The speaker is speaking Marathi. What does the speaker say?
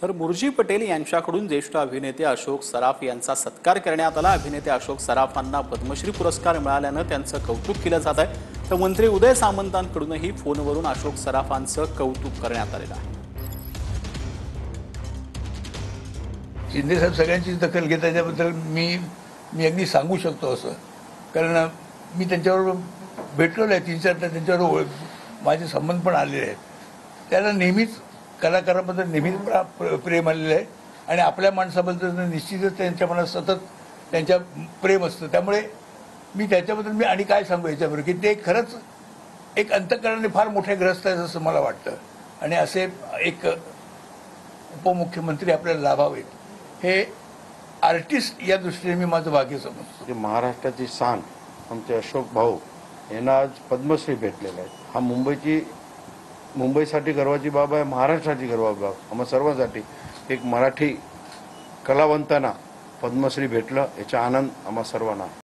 तर मुर्जी पटेल यांच्याकडून ज्येष्ठ अभिनेते अशोक सराफ यांचा सत्कार करण्यात आला। अभिनेते अशोक सराफांना पद्मश्री पुरस्कार मिळाल्यानं त्यांचं कौतुक केलं जात आहे। तर मंत्री उदय सामंतांकडूनही फोनवरून अशोक सराफांचं कौतुक करण्यात आलेलं आहे। शिंदे साहेब सगळ्यांची दखल घेतात त्याबद्दल मी अगदी सांगू शकतो असं, कारण मी त्यांच्याबरोबर भेटलेलो आहे 3-4 त्यांच्याबरोबर माझे संबंध पण आलेले आहेत। त्याला नेहमीच कलाकाराबद्दल नेहमीच प्रेम आलेलं आहे आणि आपल्या माणसाबद्दल निश्चितच त्यांच्या मनात सतत त्यांच्या प्रेम असतं। त्यामुळे मी त्याच्याबद्दल मी आणि काय सांगू याच्याबरोबर की ते खरंच एक अंतःकरणाने फार मोठे ग्रस्त आहेत असं मला वाटतं आणि असे एक उपमुख्यमंत्री आपल्याला लाभावेत हे आर्टिस्ट या दृष्टीने मी माझं भाग्य समजतो। महाराष्ट्राची शान आमचे अशोक भाऊ यांना आज पद्मश्री भेटलेले आहेत। हा मुंबईसाठी गर्वाची बाब आहे, महाराष्ट्राची गर्वाची बाब आम्हा सर्वांसाठी। एक मराठी कलावंतांना पद्मश्री भेटलं याचा आनंद आम्हा सर्वांना आहे।